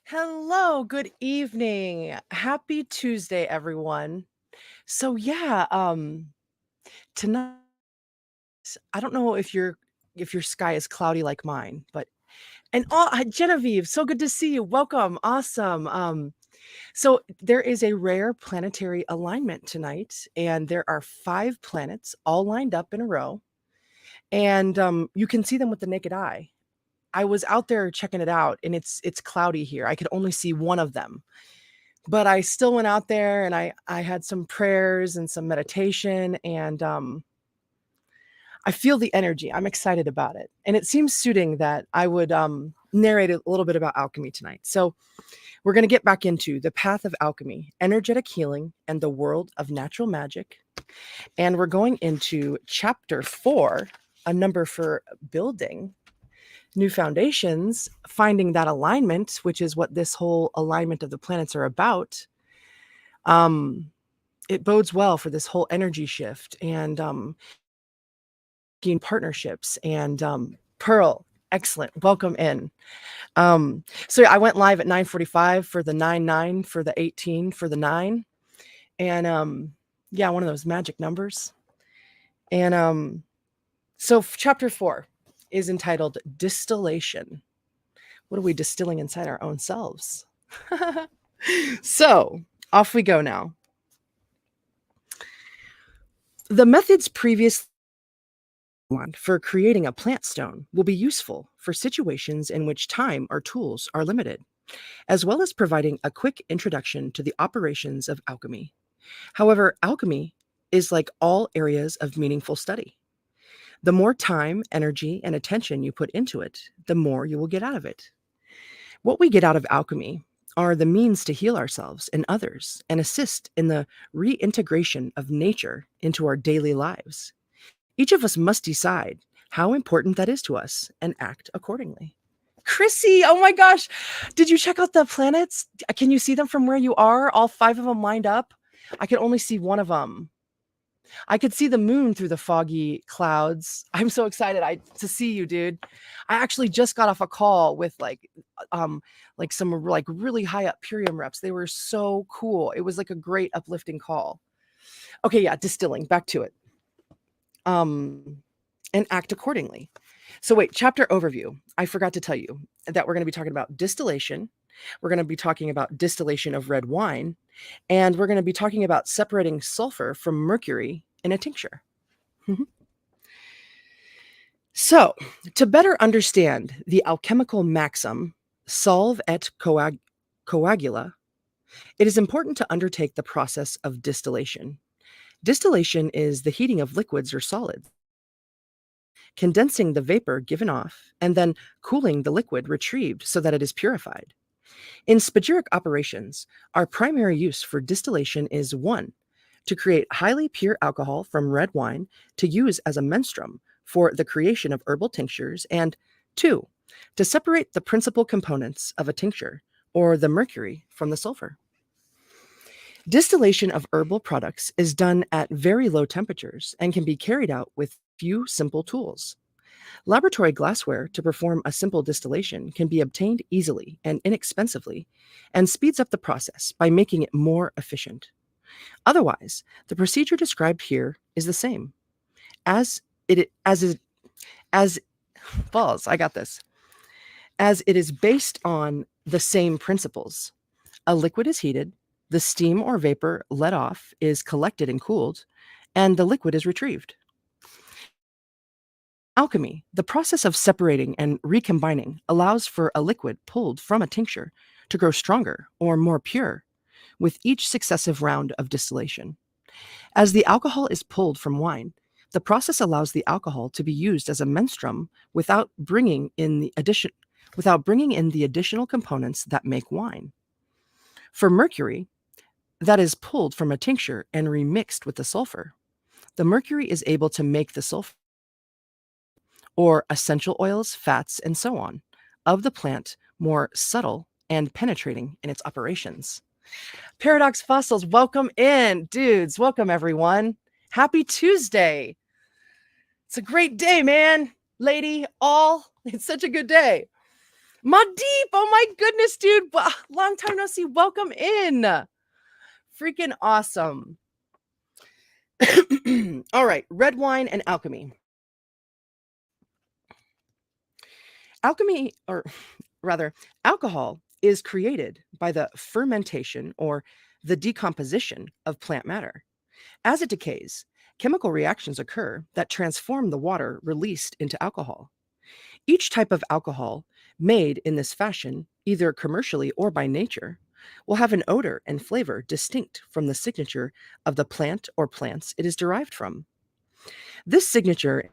Hello, good evening. Happy Tuesday, everyone. So yeah, tonight I don't know if your sky is cloudy like mine, but Genevieve, so good to see you. Welcome. Awesome. So there is a rare planetary alignment tonight, and there are 5 planets all lined up in a row, and you can see them with the naked eye. I was out there checking it out, and it's cloudy here. I could only see one of them. But I still went out there and I had some prayers and some meditation, and I feel the energy. I'm excited about it. And it seems suiting that I would narrate a little bit about alchemy tonight. So we're going to get back into the path of alchemy, energetic healing, and the world of natural magic. And we're going into chapter 4, a number for building new foundations, finding that alignment, which is what this whole alignment of the planets are about. It bodes well for this whole energy shift and partnerships. And Pearl, excellent, welcome in. So I went live at 9:45 for the 9 for the 18 for the 9, and yeah, one of those magic numbers. And so chapter 4 is entitled Distillation. What are we distilling inside our own selves? So off we go now. The methods previously for creating a plant stone will be useful for situations in which time or tools are limited, as well as providing a quick introduction to the operations of alchemy. However, alchemy is like all areas of meaningful study. The more time, energy, and attention you put into it, the more you will get out of it. What we get out of alchemy are the means to heal ourselves and others and assist in the reintegration of nature into our daily lives. Each of us must decide how important that is to us and act accordingly. Chrissy, oh my gosh, did you check out the planets? Can you see them from where you are? All 5 of them lined up? I could only see one of them. I could see the moon through the foggy clouds. I'm so excited to see you, dude. I actually just got off a call with some like really high up Purium reps. They were so cool. It was like a great uplifting call. Okay, yeah, distilling, back to it. And act accordingly. So wait, chapter overview. I forgot to tell you that we're going to be talking about distillation. We're going to be talking about distillation of red wine, and we're going to be talking about separating sulfur from mercury in a tincture. So, to better understand the alchemical maxim, solve et coagula, it is important to undertake the process of distillation. Distillation is the heating of liquids or solids, condensing the vapor given off, and then cooling the liquid retrieved so that it is purified. In spagyric operations, our primary use for distillation is 1. To create highly pure alcohol from red wine to use as a menstruum for the creation of herbal tinctures, and 2. To separate the principal components of a tincture, or the mercury, from the sulfur. Distillation of herbal products is done at very low temperatures and can be carried out with few simple tools. Laboratory glassware to perform a simple distillation can be obtained easily and inexpensively, and speeds up the process by making it more efficient. Otherwise, the procedure described here is the same. As balls, I got this. As it is based on the same principles. A liquid is heated, the steam or vapor let off is collected and cooled, and the liquid is retrieved. Alchemy, the process of separating and recombining, allows for a liquid pulled from a tincture to grow stronger or more pure with each successive round of distillation. As the alcohol is pulled from wine, the process allows the alcohol to be used as a menstruum without bringing in the additional components that make wine. For mercury, that is pulled from a tincture and remixed with the sulfur, the mercury is able to make the sulfur or essential oils, fats, and so on, of the plant more subtle and penetrating in its operations. Paradox Fossils, welcome in. Dudes, welcome everyone. Happy Tuesday. It's a great day, man. Lady, all. It's such a good day. Madeep, oh my goodness, dude. Long time no see. Welcome in. Freaking awesome. All right, red wine and alchemy. Alchemy, or rather, alcohol is created by the fermentation or the decomposition of plant matter. As it decays, chemical reactions occur that transform the water released into alcohol. Each type of alcohol made in this fashion, either commercially or by nature, will have an odor and flavor distinct from the signature of the plant or plants it is derived from. This signature, in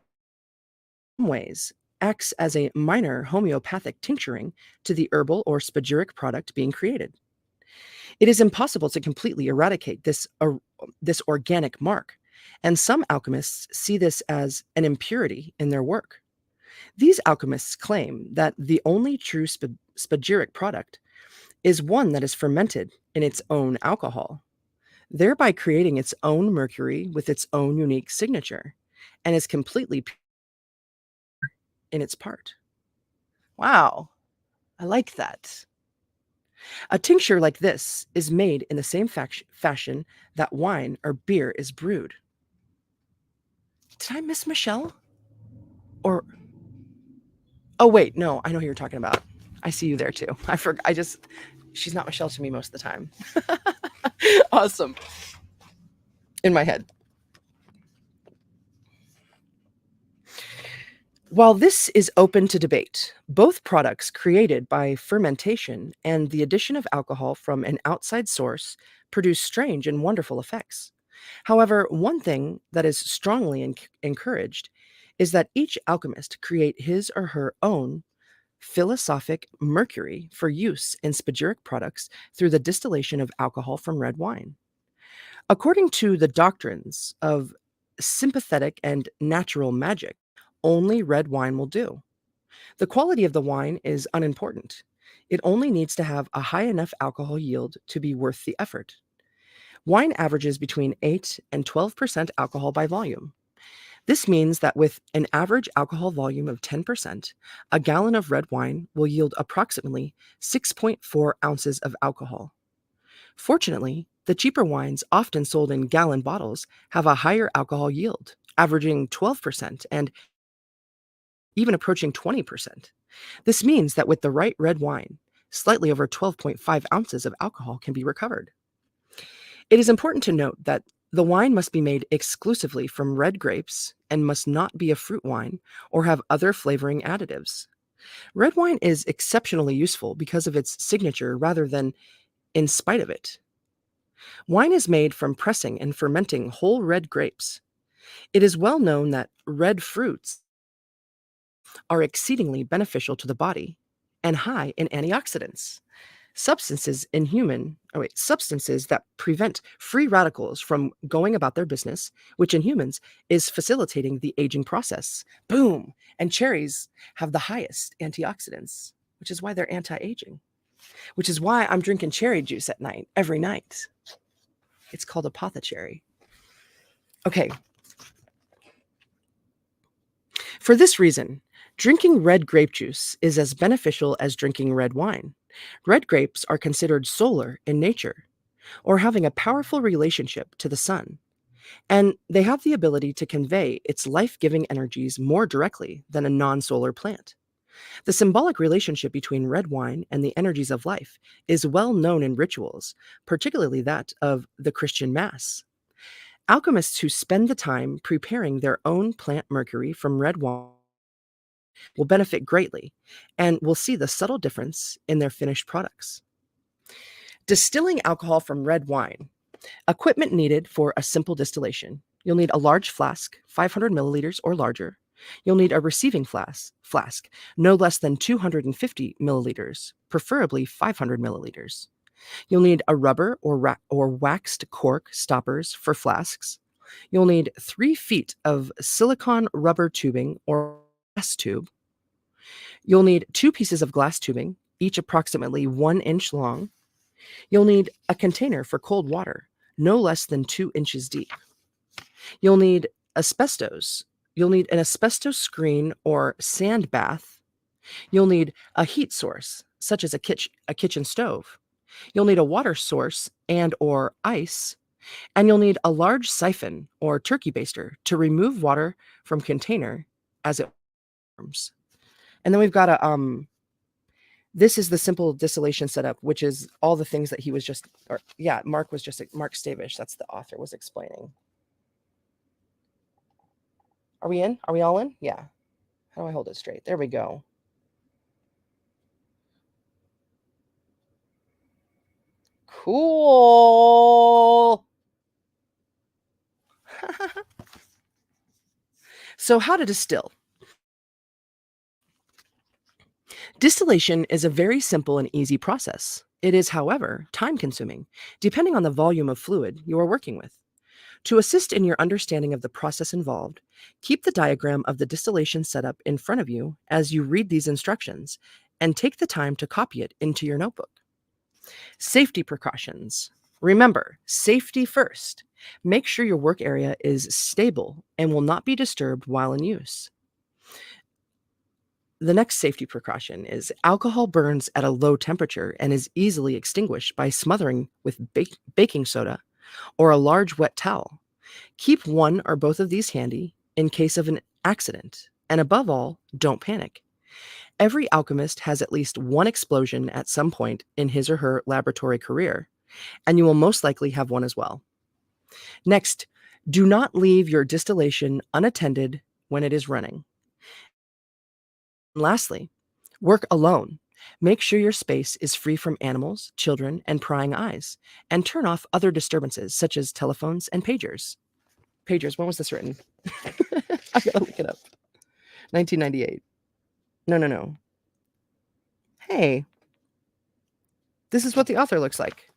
some ways, acts as a minor homeopathic tincturing to the herbal or spagyric product being created. It is impossible to completely eradicate this organic mark, and some alchemists see this as an impurity in their work. These alchemists claim that the only true spagyric product is one that is fermented in its own alcohol, thereby creating its own mercury with its own unique signature, and is completely pure in its part. Wow, I like that. A tincture like this is made in the same fashion that wine or beer is brewed. Did I miss Michelle? Or oh wait, no, I know who you're talking about. I see you there too. I forgot. She's not Michelle to me most of the time. Awesome. In my head. While this is open to debate, both products created by fermentation and the addition of alcohol from an outside source produce strange and wonderful effects. However, one thing that is strongly encouraged is that each alchemist create his or her own philosophic mercury for use in spagyric products through the distillation of alcohol from red wine. According to the doctrines of sympathetic and natural magic, only red wine will do. The quality of the wine is unimportant. It only needs to have a high enough alcohol yield to be worth the effort. Wine averages between 8 and 12% alcohol by volume. This means that with an average alcohol volume of 10%, a gallon of red wine will yield approximately 6.4 ounces of alcohol. Fortunately, the cheaper wines, often sold in gallon bottles, have a higher alcohol yield, averaging 12% and even approaching 20%. This means that with the right red wine, slightly over 12.5 ounces of alcohol can be recovered. It is important to note that the wine must be made exclusively from red grapes and must not be a fruit wine or have other flavoring additives. Red wine is exceptionally useful because of its signature rather than in spite of it. Wine is made from pressing and fermenting whole red grapes. It is well known that red fruits are exceedingly beneficial to the body and high in antioxidants. Substances that prevent free radicals from going about their business, which in humans is facilitating the aging process. Boom! And cherries have the highest antioxidants, which is why they're anti-aging, which is why I'm drinking cherry juice at night, every night. It's called a apothecary. Okay. For this reason, drinking red grape juice is as beneficial as drinking red wine. Red grapes are considered solar in nature, or having a powerful relationship to the sun, and they have the ability to convey its life-giving energies more directly than a non-solar plant. The symbolic relationship between red wine and the energies of life is well known in rituals, particularly that of the Christian Mass. Alchemists who spend the time preparing their own plant mercury from red wine will benefit greatly and will see the subtle difference in their finished products. Distilling alcohol from red wine. Equipment needed for a simple distillation. You'll need a large flask, 500 milliliters or larger. You'll need a receiving flask, no less than 250 milliliters, preferably 500 milliliters. You'll need a rubber or waxed cork stoppers for flasks. You'll need 3 feet of silicone rubber tubing or glass tube. You'll need 2 pieces of glass tubing, each approximately 1 inch long. You'll need a container for cold water, no less than 2 inches deep. You'll need asbestos. You'll need an asbestos screen or sand bath. You'll need a heat source, such as a kitchen stove. You'll need a water source and or ice, and you'll need a large siphon or turkey baster to remove water from container as it warms. And then we've got a this is the simple distillation setup, which is all the things that he was just, or yeah, Mark Stavish, that's the author, was explaining. Are we in? Are we all in? Yeah. How do I hold it straight? There we go. Cool. So how to distill. Distillation is a very simple and easy process. It is, however, time consuming, depending on the volume of fluid you are working with. To assist in your understanding of the process involved, keep the diagram of the distillation setup in front of you as you read these instructions and take the time to copy it into your notebook. Safety precautions. Remember, safety first. Make sure your work area is stable and will not be disturbed while in use. The next safety precaution is alcohol burns at a low temperature and is easily extinguished by smothering with baking soda or a large wet towel. Keep one or both of these handy in case of an accident, and above all, don't panic. Every alchemist has at least one explosion at some point in his or her laboratory career, and you will most likely have one as well. Next, do not leave your distillation unattended when it is running. Lastly, work alone. Make sure your space is free from animals, children, and prying eyes, and turn off other disturbances such as telephones and pagers. Pagers, when was this written? I gotta look it up. 1998. No. Hey, this is what the author looks like.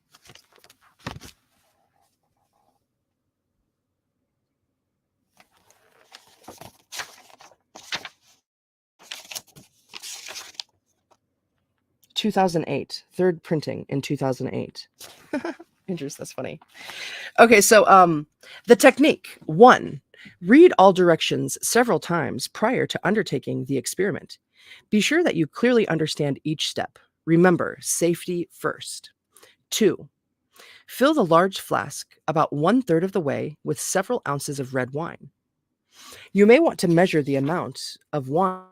(2008) third printing in 2008. Interesting, that's funny. Okay, so the technique. 1. Read all directions several times prior to undertaking the experiment. Be sure that you clearly understand each step. Remember, safety first. 2. Fill the large flask about 1/3 of the way with several ounces of red wine. You may want to measure the amount of wine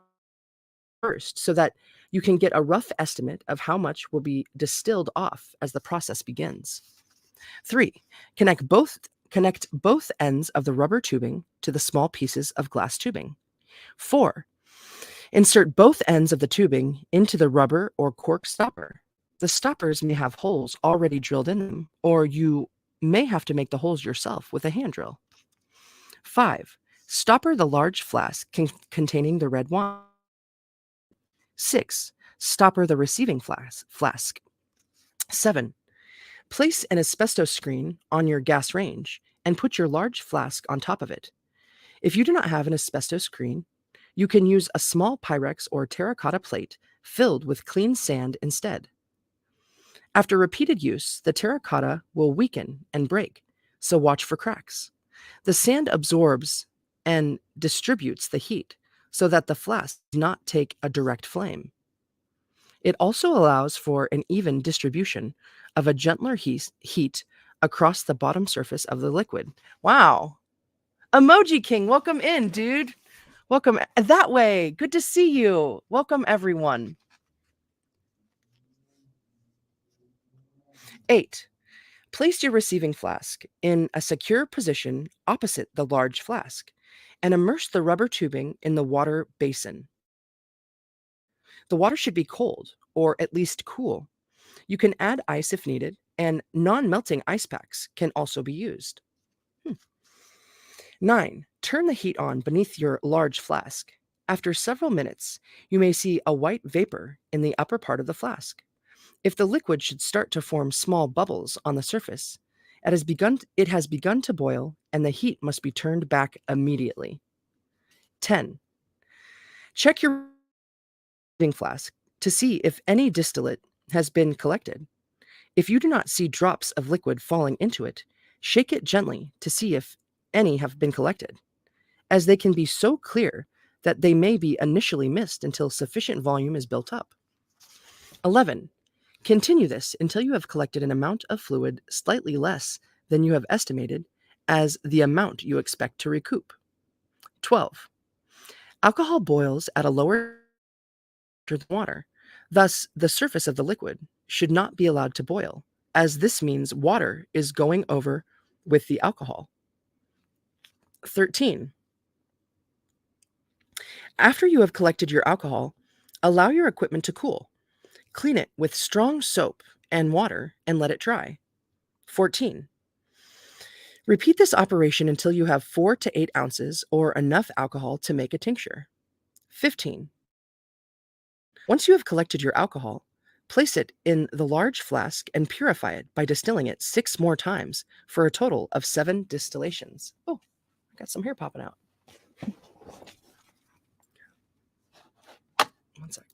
first so that you can get a rough estimate of how much will be distilled off as the process begins. 3. Connect both ends of the rubber tubing to the small pieces of glass tubing. 4. Insert both ends of the tubing into the rubber or cork stopper. The stoppers may have holes already drilled in them, or you may have to make the holes yourself with a hand drill. 5. Stopper the large flask containing the red wine. 6. Stopper the receiving flask. 7. Place an asbestos screen on your gas range and put your large flask on top of it. If you do not have an asbestos screen, you can use a small Pyrex or terracotta plate filled with clean sand instead. After repeated use, the terracotta will weaken and break, so watch for cracks. The sand absorbs and distributes the heat so that the flask does not take a direct flame. It also allows for an even distribution of a gentler heat across the bottom surface of the liquid. Wow. Emoji King, welcome in, dude. Welcome that way. Good to see you. Welcome, everyone. 8. Place your receiving flask in a secure position opposite the large flask and immerse the rubber tubing in the water basin. The water should be cold, or at least cool. You can add ice if needed, and non-melting ice packs can also be used. 9. Turn the heat on beneath your large flask. After several minutes, you may see a white vapor in the upper part of the flask. If the liquid should start to form small bubbles on the surface, it has begun to boil, and the heat must be turned back immediately. 10. Check your flask to see if any distillate has been collected. If you do not see drops of liquid falling into it, shake it gently to see if any have been collected. As they can be so clear that they may be initially missed until sufficient volume is built up. 11. Continue this until you have collected an amount of fluid slightly less than you have estimated as the amount you expect to recoup. 12. Alcohol boils at a lower temperature than water. Thus, the surface of the liquid should not be allowed to boil, as this means water is going over with the alcohol. 13. After you have collected your alcohol, allow your equipment to cool. Clean it with strong soap and water and let it dry. 14. Repeat this operation until you have 4 to 8 ounces or enough alcohol to make a tincture. 15. Once you have collected your alcohol, place it in the large flask and purify it by distilling it 6 more times for a total of 7 distillations. Oh, I got some hair popping out. One sec.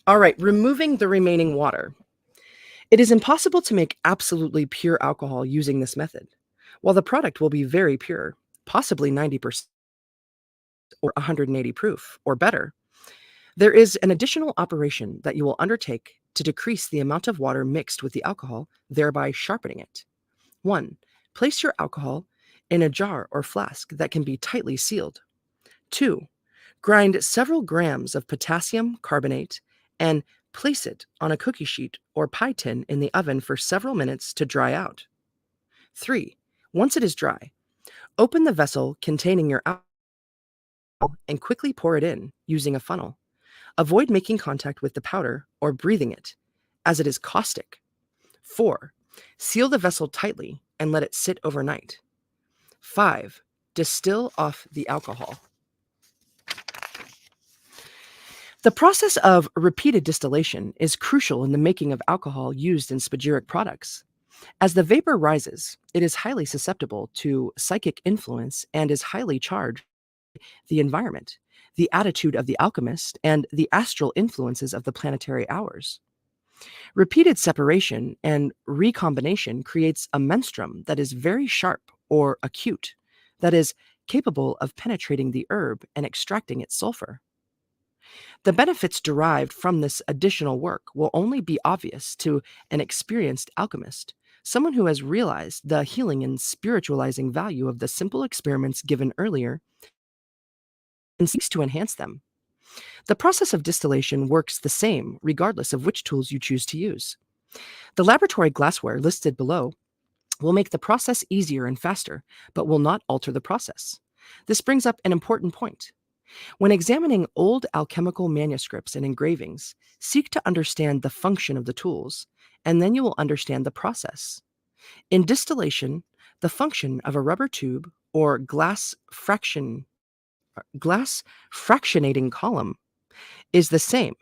All right, removing the remaining water. It is impossible to make absolutely pure alcohol using this method. While the product will be very pure, possibly 90% or 180 proof or better, there is an additional operation that you will undertake to decrease the amount of water mixed with the alcohol, thereby sharpening it. 1. Place your alcohol in a jar or flask that can be tightly sealed. 2. Grind several grams of potassium carbonate and place it on a cookie sheet or pie tin in the oven for several minutes to dry out. 3. Once it is dry, open the vessel containing your alcohol and quickly pour it in using a funnel. Avoid making contact with the powder or breathing it, as it is caustic. 4. Seal the vessel tightly and let it sit overnight. 5. Distill off the alcohol. The process of repeated distillation is crucial in the making of alcohol used in spagyric products. As the vapor rises, it is highly susceptible to psychic influence and is highly charged with the environment, the attitude of the alchemist, and the astral influences of the planetary hours. Repeated separation and recombination creates a menstruum that is very sharp or acute, that is capable of penetrating the herb and extracting its sulfur. The benefits derived from this additional work will only be obvious to an experienced alchemist, someone who has realized the healing and spiritualizing value of the simple experiments given earlier and seeks to enhance them. The process of distillation works the same regardless of which tools you choose to use. The laboratory glassware listed below will make the process easier and faster, but will not alter the process. This brings up an important point. When examining old alchemical manuscripts and engravings, seek to understand the function of the tools, and then you will understand the process. In distillation, the function of a rubber tube or glass fractionating column is the same: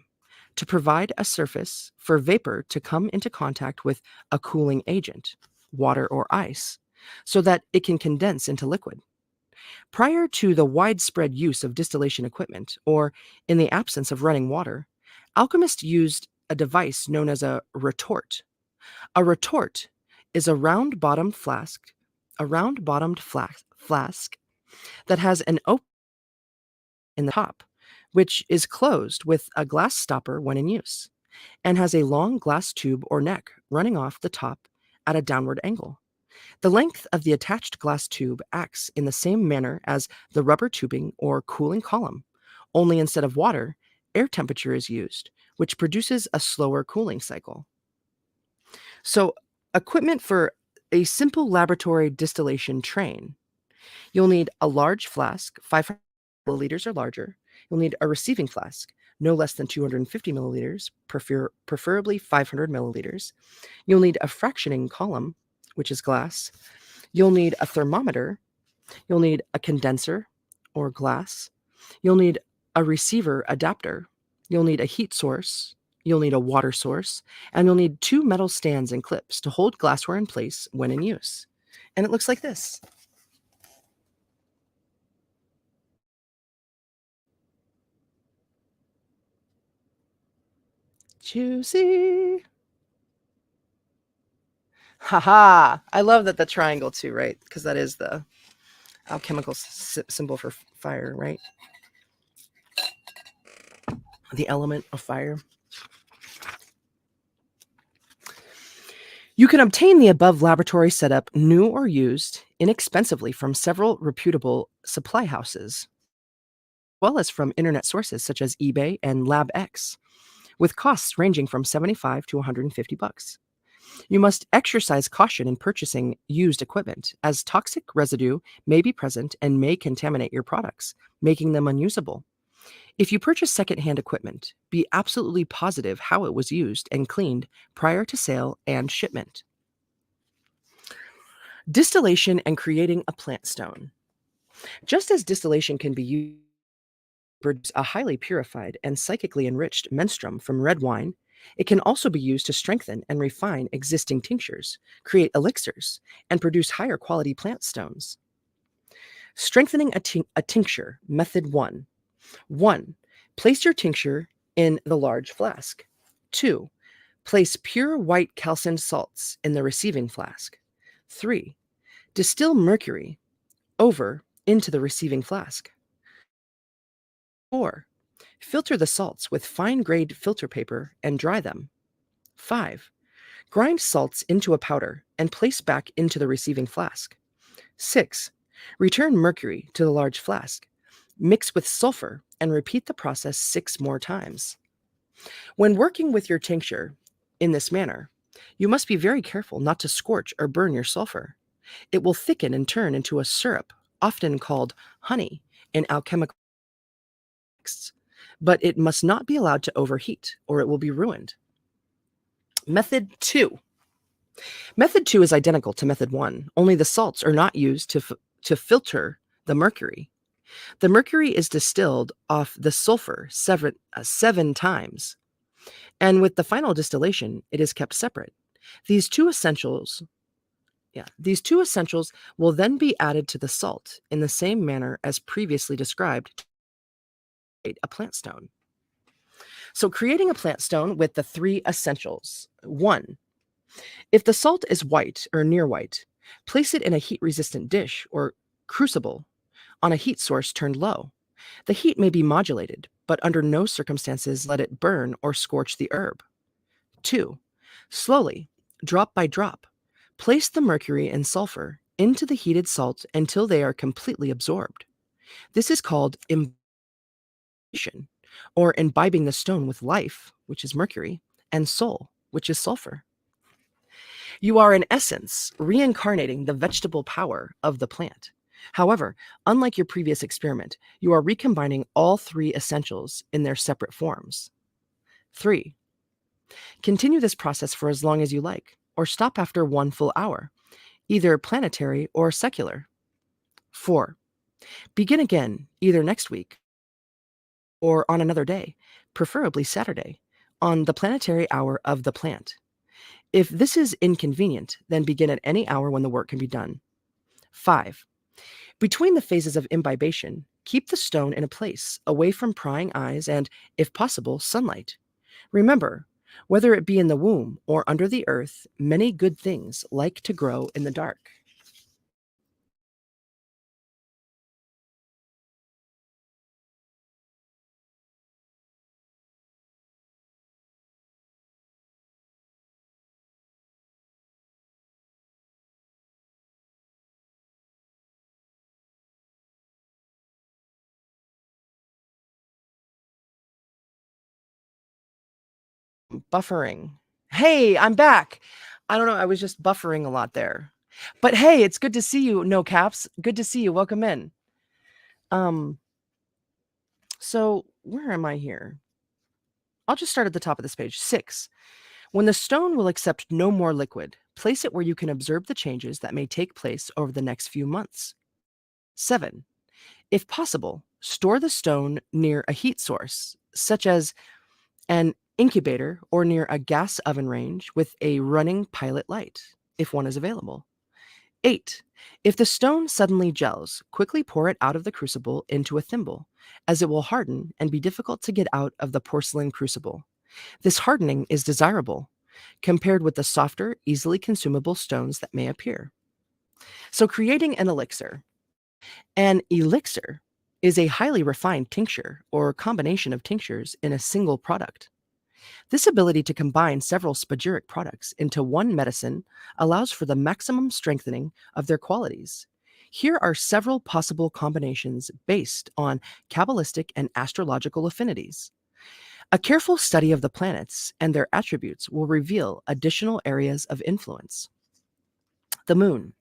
to provide a surface for vapor to come into contact with a cooling agent, water or ice, so that it can condense into liquid. Prior to the widespread use of distillation equipment, or in the absence of running water, alchemists used a device known as a retort. A retort is a round-bottomed flask that has an opening in the top, which is closed with a glass stopper when in use, and has a long glass tube or neck running off the top at a downward angle. The length of the attached glass tube acts in the same manner as the rubber tubing or cooling column, only instead of water, air temperature is used, which produces a slower cooling cycle. So, equipment for a simple laboratory distillation train. You'll need a large flask, 500 milliliters or larger. You'll need a receiving flask, no less than 250 milliliters, preferably 500 milliliters. You'll need a fractioning column, which is glass. You'll need a thermometer. You'll need a condenser or glass. You'll need a receiver adapter. You'll need a heat source. You'll need a water source. And you'll need 2 metal stands and clips to hold glassware in place when in use. And it looks like this. Juicy. Haha. I love that the triangle too, right? Because that is the alchemical symbol for fire, right? The element of fire. You can obtain the above laboratory setup, new or used, inexpensively from several reputable supply houses, as well as from internet sources such as eBay and LabX, with costs ranging from 75 to 150 bucks. You must exercise caution in purchasing used equipment, as toxic residue may be present and may contaminate your products, making them unusable. If you purchase secondhand equipment, be absolutely positive how it was used and cleaned prior to sale and shipment. Distillation and creating a plant stone. Just as distillation can be used to produce a highly purified and psychically enriched menstruum from red wine, it can also be used to strengthen and refine existing tinctures, create elixirs, and produce higher quality plant stones. Strengthening a tincture. Method 1. 1. Place your tincture in the large flask. 2. Place pure white calcined salts in the receiving flask. 3. Distill mercury over into the receiving flask. 4. Filter the salts with fine-grade filter paper and dry them. 5. Grind salts into a powder and place back into the receiving flask. 6. Return mercury to the large flask. Mix with sulfur and repeat the process 6 more times. When working with your tincture in this manner, you must be very careful not to scorch or burn your sulfur. It will thicken and turn into a syrup, often called honey in alchemical texts, but it must not be allowed to overheat or it will be ruined. Method 2. Method 2 is identical to method 1, only the salts are not used to filter the mercury. The mercury is distilled off the sulfur 7 times, and with the final distillation, it is kept separate. These two essentials will then be added to the salt in the same manner as previously described to create a plant stone. So creating a plant stone with the 3 essentials. 1. If the salt is white or near white, place it in a heat-resistant dish or crucible on a heat source turned low. The heat may be modulated, but under no circumstances let it burn or scorch the herb. 2. Slowly, drop by drop, place the mercury and sulfur into the heated salt until they are completely absorbed. This is called imbibition, or imbibing the stone with life, which is mercury, and soul, which is sulfur. You are, in essence, reincarnating the vegetable power of the plant. However, unlike your previous experiment, you are recombining all 3 essentials in their separate forms. 3. Continue this process for as long as you like, or stop after 1 full hour, either planetary or secular. 4. Begin again either next week or on another day, preferably Saturday, on the planetary hour of the plant. If this is inconvenient, then begin at any hour when the work can be done. 5. Between the phases of imbibation, keep the stone in a place away from prying eyes and, if possible, sunlight. Remember, whether it be in the womb or under the earth, many good things like to grow in the dark. Buffering. Hey, I'm back. I don't know, I was just buffering a lot there. But hey, it's good to see you, No Caps. Good to see you. Welcome in. Um, so where am I here? I'll just start at the top of this page. 6. When the stone will accept no more liquid, place it where you can observe the changes that may take place over the next few months. 7. If possible, store the stone near a heat source, such as an incubator or near a gas oven range with a running pilot light, if one is available. 8. If the stone suddenly gels, quickly pour it out of the crucible into a thimble, as it will harden and be difficult to get out of the porcelain crucible. This hardening is desirable, compared with the softer, easily consumable stones that may appear. So creating an elixir. An elixir is a highly refined tincture or combination of tinctures in a single product. This ability to combine several spagyric products into one medicine allows for the maximum strengthening of their qualities. Here are several possible combinations based on Kabbalistic and astrological affinities. A careful study of the planets and their attributes will reveal additional areas of influence. The moon.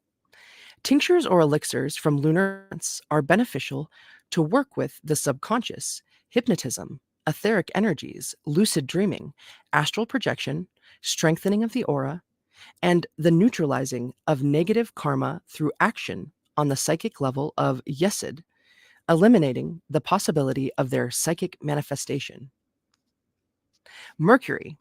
Tinctures or elixirs from lunar plants are beneficial to work with the subconscious, hypnotism, etheric energies, lucid dreaming, astral projection, strengthening of the aura, and the neutralizing of negative karma through action on the psychic level of Yesod, eliminating the possibility of their psychic manifestation. Mercury.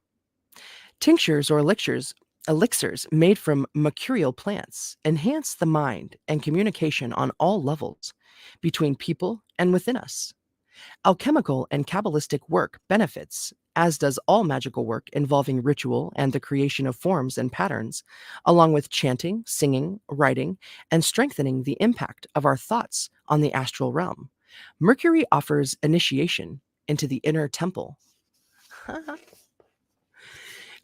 Tinctures or elixirs made from mercurial plants enhance the mind and communication on all levels between people and within us. Alchemical and Kabbalistic work benefits, as does all magical work involving ritual and the creation of forms and patterns, along with chanting, singing, writing, and strengthening the impact of our thoughts on the astral realm. Mercury offers initiation into the inner temple.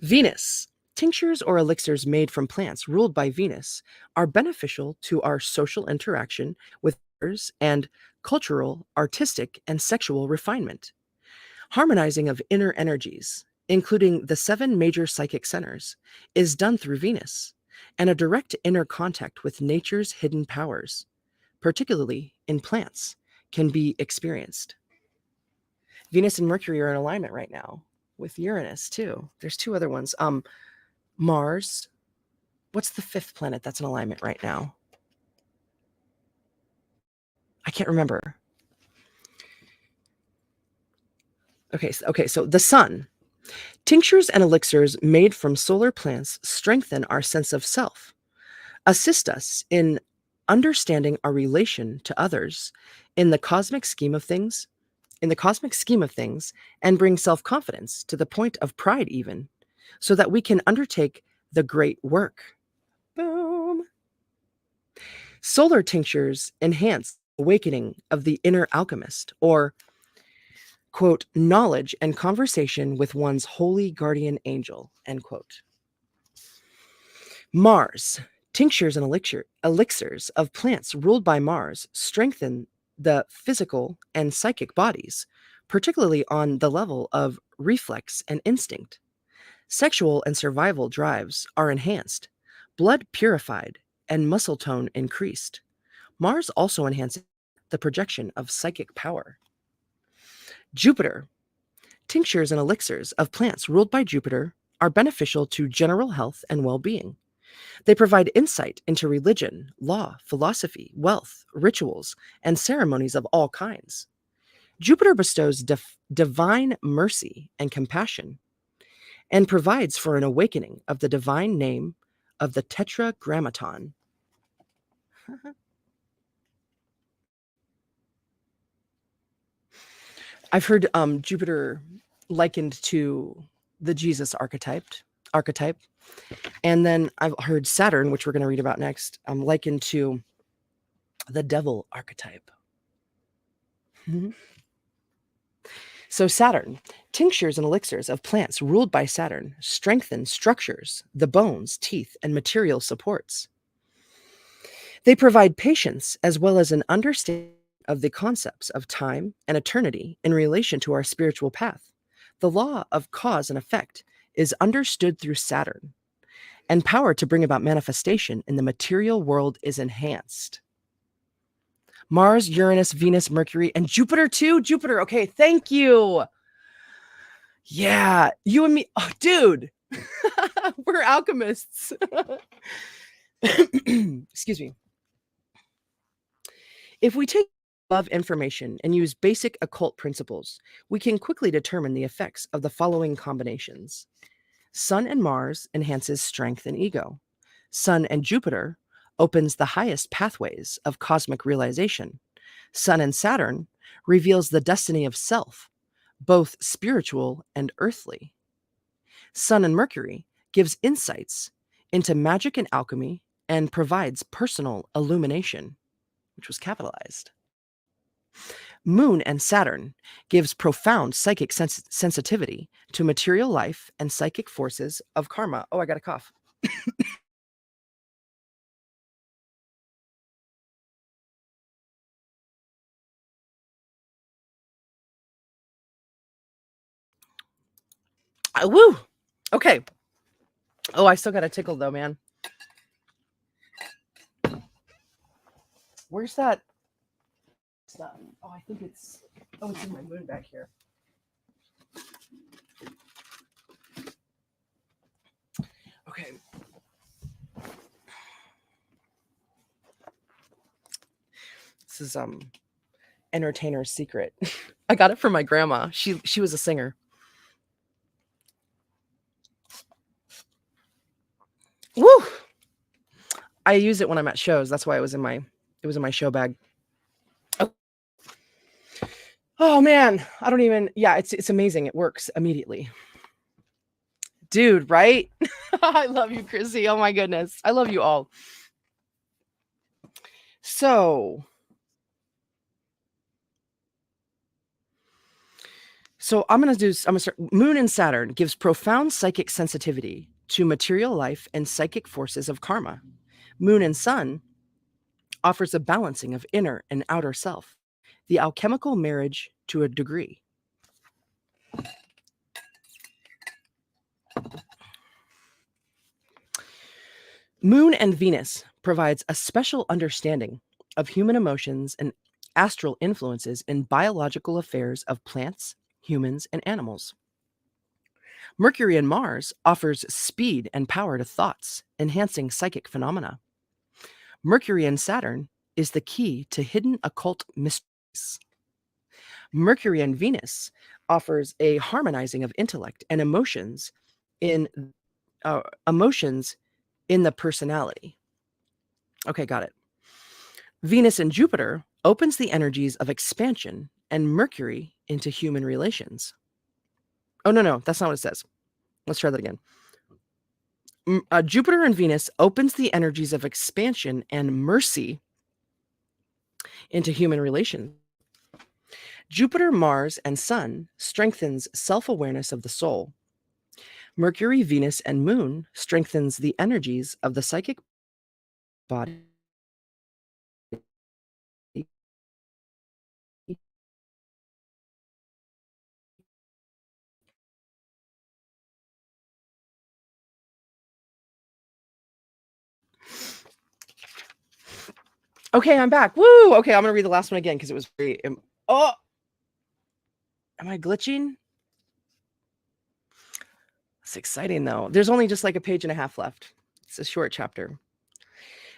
Venus. Tinctures or elixirs made from plants ruled by Venus are beneficial to our social interaction with others and cultural, artistic, and sexual refinement. Harmonizing of inner energies, including the 7 major psychic centers, is done through Venus, and a direct inner contact with nature's hidden powers, particularly in plants, can be experienced. Venus and Mercury are in alignment right now with Uranus too. There's 2 other ones. Mars. What's the 5th planet that's in alignment right now? I can't remember. So the sun. Tinctures and elixirs made from solar plants strengthen our sense of self, assist us in understanding our relation to others in the cosmic scheme of things, and bring self-confidence to the point of pride even, so that we can undertake the great work. Boom. Solar tinctures enhance awakening of the inner alchemist, or quote, knowledge and conversation with one's holy guardian angel, end quote. Mars. Tinctures and elixirs of plants ruled by Mars strengthen the physical and psychic bodies, particularly on the level of reflex and instinct. Sexual and survival drives are enhanced, blood purified, and muscle tone increased. Mars also enhances the projection of psychic power. Jupiter. Tinctures and elixirs of plants ruled by Jupiter are beneficial to general health and well-being. They provide insight into religion, law, philosophy, wealth, rituals, and ceremonies of all kinds. Jupiter bestows divine mercy and compassion and provides for an awakening of the divine name of the Tetragrammaton. I've heard Jupiter likened to the Jesus archetype, and then I've heard Saturn, which we're going to read about next, likened to the devil archetype. So Saturn, tinctures and elixirs of plants ruled by Saturn strengthen structures, the bones, teeth, and material supports. They provide patience as well as an understanding of the concepts of time and eternity in relation to our spiritual path. The law of cause and effect is understood through Saturn, and power to bring about manifestation in the material world is enhanced. Mars, Uranus, Venus, Mercury, and Jupiter too. Jupiter. Okay, thank you. Yeah, you and me. Oh, dude, we're alchemists. Excuse me. If we take above information and use basic occult principles, we can quickly determine the effects of the following combinations. Sun and Mars enhances strength and ego. Sun and Jupiter opens the highest pathways of cosmic realization. Sun and Saturn reveals the destiny of self, both spiritual and earthly. Sun and Mercury gives insights into magic and alchemy and provides personal illumination. which was capitalized. Moon and Saturn gives profound psychic sensitivity to material life and psychic forces of karma. Oh, I got a cough. Woo! Okay. Oh, I still got a tickle though, man. Where's that stuff? Oh, I think it's. Oh, it's in my moon back here. Okay. This is entertainer's secret. I got it from my grandma. She was a singer. Woo! I use it when I'm at shows. That's why it was in my show bag. Oh man, I don't even. Yeah, it's amazing. It works immediately. Dude, right? I love you, Chrissy. Oh my goodness. I love you all. So I'm gonna start. Moon and Saturn gives profound psychic sensitivity to material life and psychic forces of karma. Moon and Sun offers a balancing of inner and outer self, the alchemical marriage to a degree. Moon and Venus provides a special understanding of human emotions and astral influences in biological affairs of plants, humans, and animals. Mercury and Mars offers speed and power to thoughts, enhancing psychic phenomena. Mercury and Saturn is the key to hidden occult mysteries. Mercury and Venus offers a harmonizing of intellect and emotions in the personality. Okay, got it. Venus and Jupiter opens the energies of expansion and Mercury into human relations. Oh, no, that's not what it says. Let's try that again. Jupiter and Venus opens the energies of expansion and mercy into human relations. Jupiter, Mars, and Sun strengthens self-awareness of the soul. Mercury, Venus, and Moon strengthens the energies of the psychic body. Okay, I'm back. Woo! Okay, I'm gonna read the last one again because it was very. Oh, am I glitching? It's exciting though. There's only just like a page and a half left. It's a short chapter.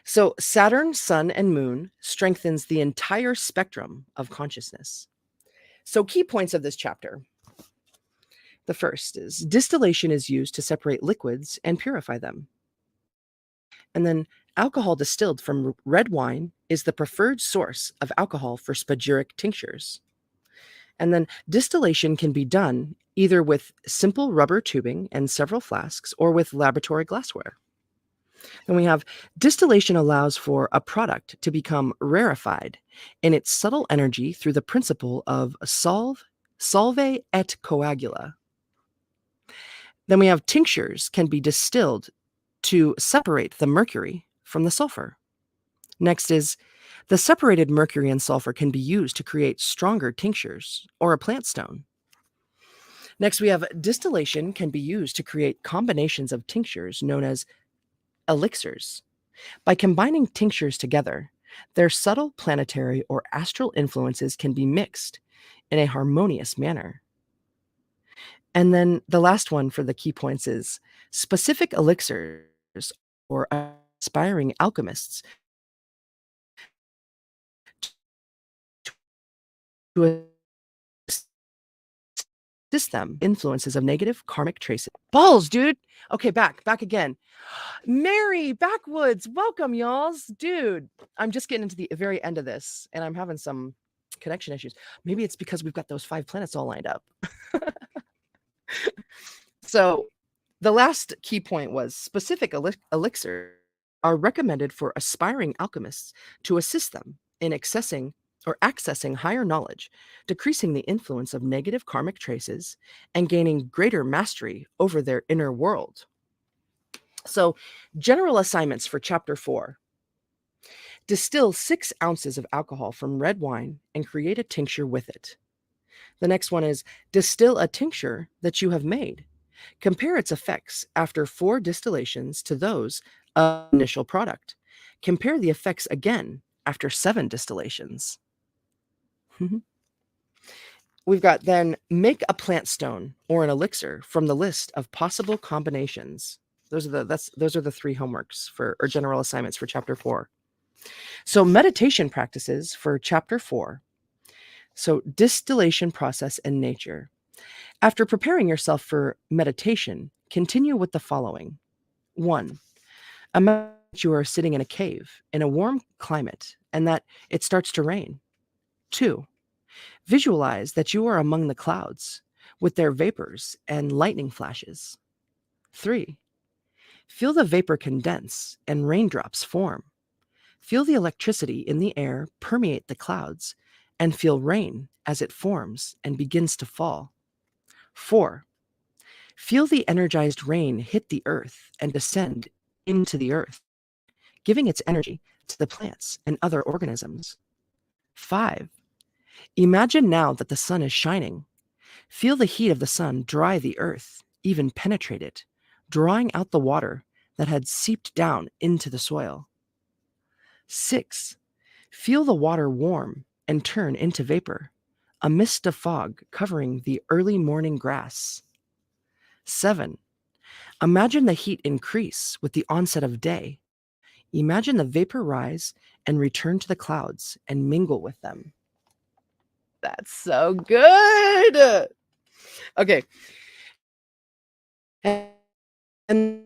So Saturn, Sun, and Moon strengthens the entire spectrum of consciousness. So key points of this chapter. The first is distillation is used to separate liquids and purify them. And then alcohol distilled from red wine is the preferred source of alcohol for spagyric tinctures. And then distillation can be done either with simple rubber tubing and several flasks or with laboratory glassware. Then we have distillation allows for a product to become rarefied in its subtle energy through the principle of solve et coagula. Then we have tinctures can be distilled to separate the mercury from the sulfur. Next is the separated mercury and sulfur can be used to create stronger tinctures or a plant stone. Next, we have distillation can be used to create combinations of tinctures known as elixirs. By combining tinctures together, their subtle planetary or astral influences can be mixed in a harmonious manner. And then the last one for the key points is specific elixirs or aspiring alchemists to assist them influences of negative karmic traces. Balls, dude. Okay, back again. Mary Backwoods, welcome, y'alls. Dude, I'm just getting into the very end of this and I'm having some connection issues. Maybe it's because we've got those 5 planets all lined up. So the last key point was specific elixirs are recommended for aspiring alchemists to assist them in accessing higher knowledge, decreasing the influence of negative karmic traces, and gaining greater mastery over their inner world. So, general assignments for Chapter 4. Distill 6 ounces of alcohol from red wine and create a tincture with it. The next one is distill a tincture that you have made. Compare its effects after 4 distillations to those of the initial product. Compare the effects again after 7 distillations. We've got then make a plant stone or an elixir from the list of possible combinations. Those are the 3 homeworks or general assignments for Chapter 4. So meditation practices for Chapter 4. So distillation process and nature. After preparing yourself for meditation, continue with the following. 1. Imagine that you are sitting in a cave in a warm climate and that it starts to rain. 2. Visualize that you are among the clouds with their vapors and lightning flashes. 3. Feel the vapor condense and raindrops form. Feel the electricity in the air permeate the clouds and feel rain as it forms and begins to fall. 4. Feel the energized rain hit the earth and descend into the earth, giving its energy to the plants and other organisms. 5. Imagine now that the sun is shining. Feel the heat of the sun dry the earth, even penetrate it, drawing out the water that had seeped down into the soil. 6. Feel the water warm and turn into vapor, a mist of fog covering the early morning grass. 7. Imagine the heat increase with the onset of day. Imagine the vapor rise and return to the clouds and mingle with them. That's so good. Okay. And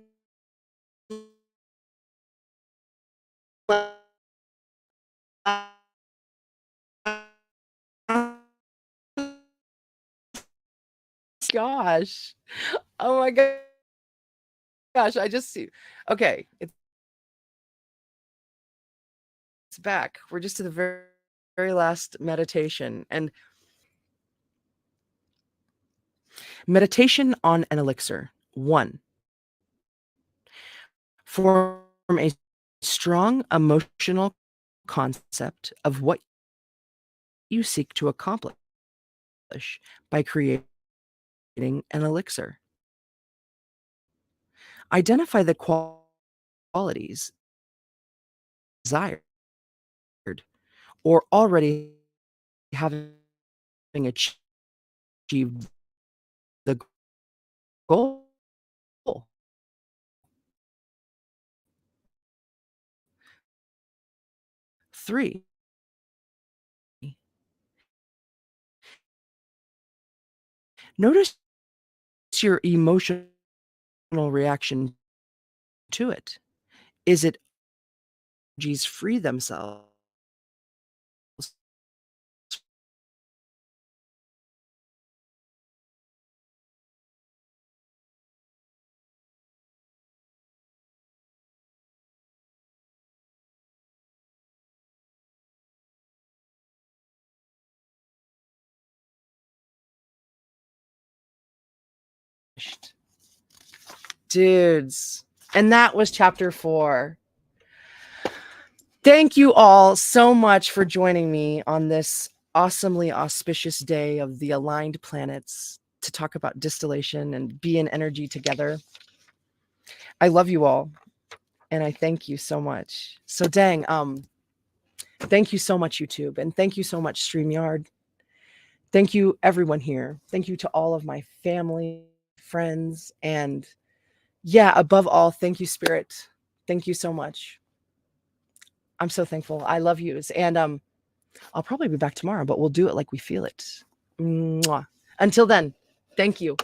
gosh. Oh my gosh, I just see. Okay, it's back. We're just to the very last meditation. And meditation on an elixir. 1. Form a strong emotional concept of what you seek to accomplish by creating an elixir. Identify the qualities desired or already having achieved the goal. 3. Notice your emotional reaction to it. Is it energies free themselves dudes? And that was Chapter 4. Thank you all so much for joining me on this awesomely auspicious day of the aligned planets to talk about distillation and be in energy together. I love you all and I thank you so much. So dang, thank you so much, YouTube, and thank you so much, StreamYard. Thank you, everyone here. Thank you to all of my family, friends, and yeah, above all, thank you, Spirit. Thank you so much. I'm so thankful. I love yous. And I'll probably be back tomorrow, but we'll do it like we feel it. Mwah. Until then, thank you.